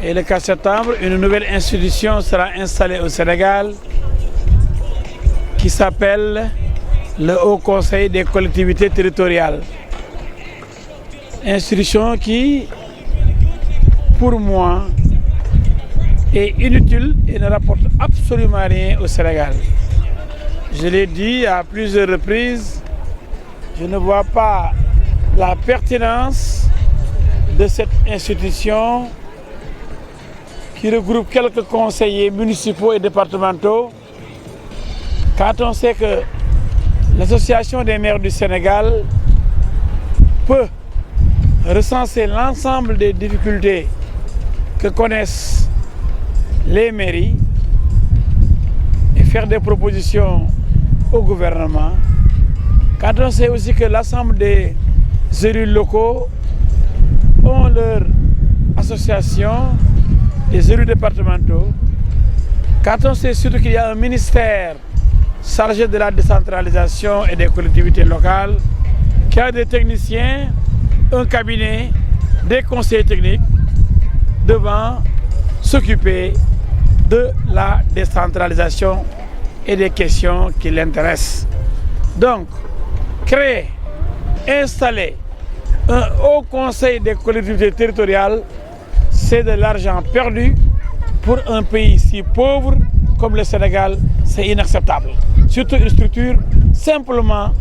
Et le 4 septembre, une nouvelle institution sera installée au Sénégal qui s'appelle le Haut Conseil des collectivités territoriales. Institution qui, pour moi, est inutile et ne rapporte absolument rien au Sénégal. Je l'ai dit à plusieurs reprises, je ne vois pas la pertinence de cette institution qui regroupe quelques conseillers municipaux et départementaux, quand on sait que l'Association des maires du Sénégal peut recenser l'ensemble des difficultés que connaissent les mairies et faire des propositions au gouvernement, quand on sait aussi que l'ensemble des élus locaux ont leur association, les élus départementaux, quand on sait surtout qu'il y a un ministère chargé de la décentralisation et des collectivités locales, qui a des techniciens, un cabinet, des conseillers techniques devant s'occuper de la décentralisation et des questions qui l'intéressent. Donc, créer, installer un haut conseil des collectivités territoriales, c'est de l'argent perdu pour un pays si pauvre comme le Sénégal, c'est inacceptable. Surtout une structure simplement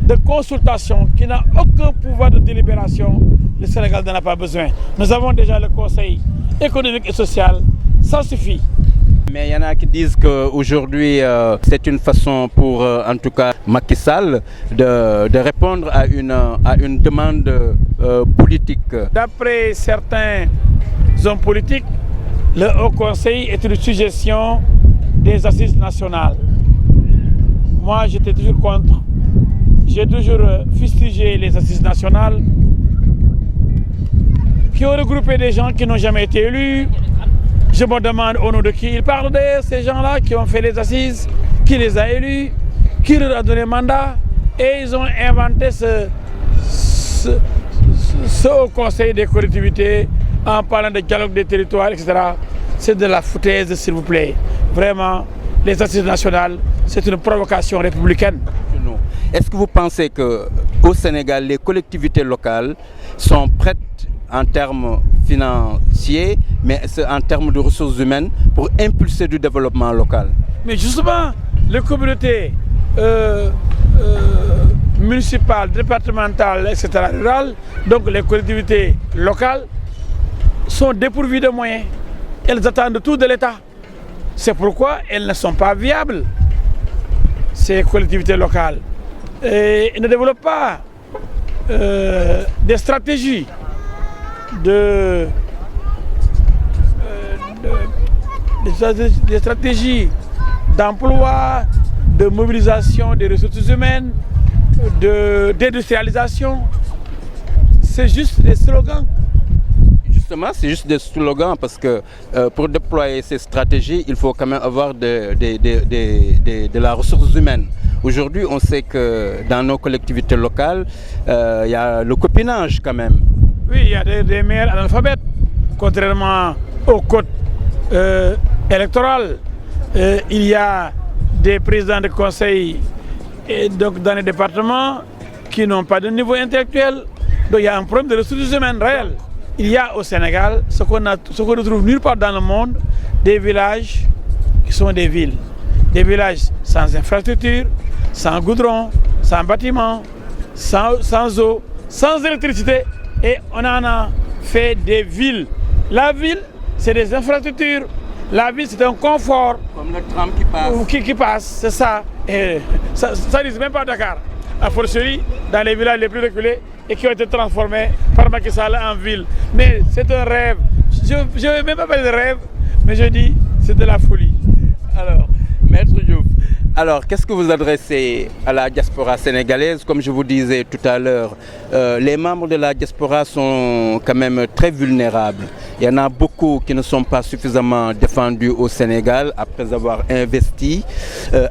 de consultation qui n'a aucun pouvoir de délibération, le Sénégal n'en a pas besoin. Nous avons déjà le Conseil économique et social, ça suffit. Mais il y en a qui disent qu'aujourd'hui, c'est une façon pour, en tout cas, Macky Sall de répondre à une demande politique. D'après certains hommes politiques, le Haut Conseil est une suggestion des assises nationales. Moi, j'étais toujours contre. J'ai toujours fustigé les assises nationales qui ont regroupé des gens qui n'ont jamais été élus. Je me demande au nom de qui ils parlent d'ailleurs, ces gens-là qui ont fait les assises, qui les a élus, qui leur a donné mandat, et ils ont inventé ce Haut Conseil des collectivités en parlant de dialogue des territoires, etc. C'est de la foutaise, s'il vous plaît. Vraiment, les assises nationales, c'est une provocation républicaine. Est-ce que vous pensez qu'au Sénégal, les collectivités locales sont prêtes en termes financiers, mais en termes de ressources humaines, pour impulser du développement local? Mais justement, les communautés municipales, départementales, etc., rurales, donc les collectivités locales, sont dépourvues de moyens. Elles attendent tout de l'État. C'est pourquoi elles ne sont pas viables, ces collectivités locales. Et elles ne développent pas des stratégies des stratégies d'emploi, de mobilisation des ressources humaines, d'industrialisation. C'est juste des slogans. Justement, c'est juste des slogans parce que pour déployer ces stratégies, il faut quand même avoir de la ressource humaine. Aujourd'hui, on sait que dans nos collectivités locales, il y a le copinage quand même. Oui, il y a des maires analphabètes, contrairement au code électoral. Il y a des présidents de conseil donc dans les départements qui n'ont pas de niveau intellectuel. Donc il y a un problème de ressources humaines réel. Il y a au Sénégal ce qu'on retrouve nulle part dans le monde, des villages qui sont des villes. Des villages sans infrastructure, sans goudron, sans bâtiment, sans eau, sans électricité. Et on en a fait des villes. La ville, c'est des infrastructures. La ville, c'est un confort. Comme le tram qui passe. Qui passe, c'est ça. Et ça ne dit même pas Dakar. A fortiori, dans les villages les plus reculés et qui ont été transformés par Macky Sall en ville. Mais c'est un rêve. Je ne vais même pas parler de rêve, mais je dis c'est de la folie. Alors, Maître Diouf, Alors, qu'est-ce que vous adressez à la diaspora sénégalaise? Comme je vous disais tout à l'heure, les membres de la diaspora sont quand même très vulnérables. Il y en a beaucoup qui ne sont pas suffisamment défendus au Sénégal après avoir investi,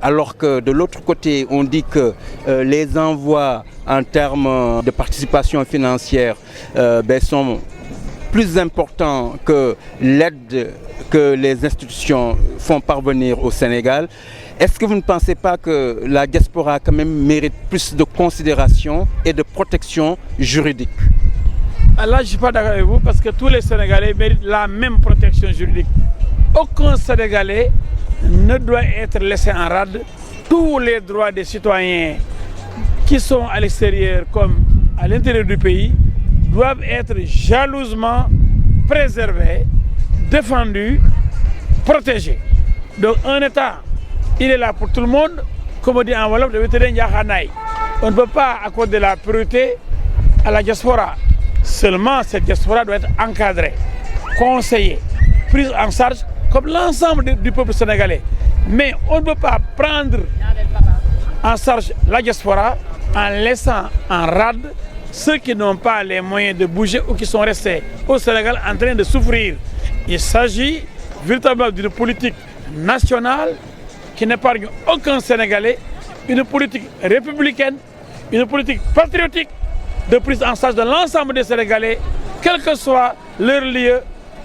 alors que de l'autre côté, on dit que les envois en termes de participation financière sont plus importants que l'aide que les institutions font parvenir au Sénégal. Est-ce que vous ne pensez pas que la diaspora quand même mérite plus de considération et de protection juridique? Là, je ne suis pas d'accord avec vous parce que tous les Sénégalais méritent la même protection juridique. Aucun Sénégalais ne doit être laissé en rade. Tous les droits des citoyens qui sont à l'extérieur comme à l'intérieur du pays doivent être jalousement préservés, défendus, protégés. Donc un État, il est là pour tout le monde, comme on dit en Wolof, on ne peut pas accorder la priorité à la diaspora. Seulement, cette diaspora doit être encadrée, conseillée, prise en charge comme l'ensemble du peuple sénégalais. Mais on ne peut pas prendre en charge la diaspora en laissant en rade ceux qui n'ont pas les moyens de bouger ou qui sont restés au Sénégal en train de souffrir. Il s'agit véritablement d'une politique nationale qui n'épargne aucun Sénégalais, une politique républicaine, une politique patriotique de prise en charge de l'ensemble des Sénégalais, quel que soit leur lieu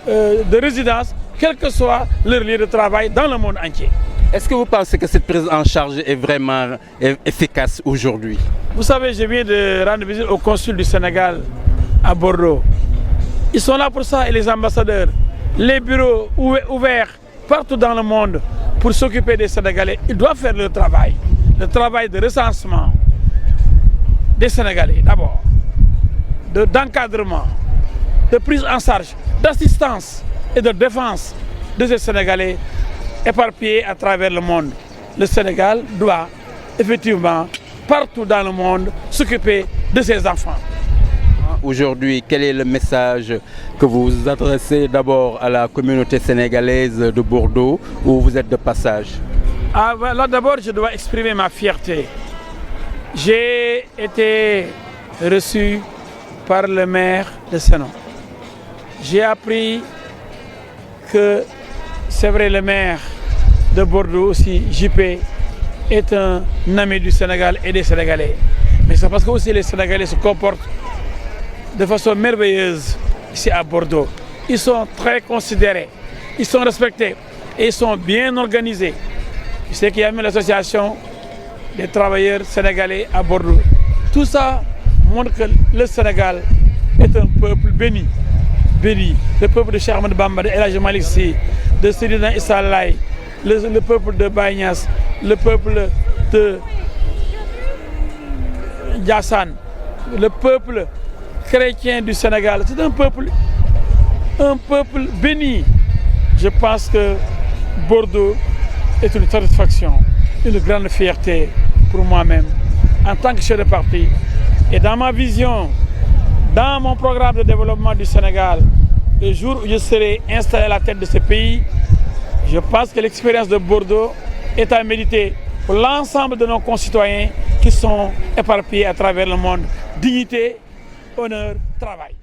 de résidence, quel que soit leur lieu de travail dans le monde entier. Est-ce que vous pensez que cette prise en charge est vraiment efficace aujourd'hui? Vous savez, je viens de rendre visite au consul du Sénégal à Bordeaux. Ils sont là pour ça et les ambassadeurs. Les bureaux ouverts partout dans le monde pour s'occuper des Sénégalais. Ils doivent faire le travail de recensement des Sénégalais d'abord, d'encadrement, de prise en charge, d'assistance et de défense de ces Sénégalais éparpillés à travers le monde. Le Sénégal doit effectivement, partout dans le monde, s'occuper de ses enfants. Aujourd'hui, quel est le message que vous adressez d'abord à la communauté sénégalaise de Bordeaux, où vous êtes de passage? Là d'abord, je dois exprimer ma fierté. J'ai été reçu par le maire de Sénon. J'ai appris que, c'est vrai, le maire de Bordeaux aussi, JP, est un ami du Sénégal et des Sénégalais. Mais c'est parce que aussi les Sénégalais se comportent de façon merveilleuse ici à Bordeaux. Ils sont très considérés, ils sont respectés et ils sont bien organisés. Je sais qu'il y a même l'association des travailleurs sénégalais à Bordeaux. Tout ça montre que le Sénégal est un peuple béni. Béni. Le peuple de Cheikh Ahmadou Bamba, de El Hadji Malick Sy, de Seydina Issa Laye, le peuple de Baye Niass, le peuple de Ndiassane, le peuple chrétien du Sénégal. C'est un peuple béni. Je pense que Bordeaux est une satisfaction, une grande fierté pour moi-même en tant que chef de parti. Et dans ma vision, dans mon programme de développement du Sénégal, le jour où je serai installé à la tête de ce pays, je pense que l'expérience de Bordeaux est à méditer pour l'ensemble de nos concitoyens qui sont éparpillés à travers le monde. Dignité, honneur, travail.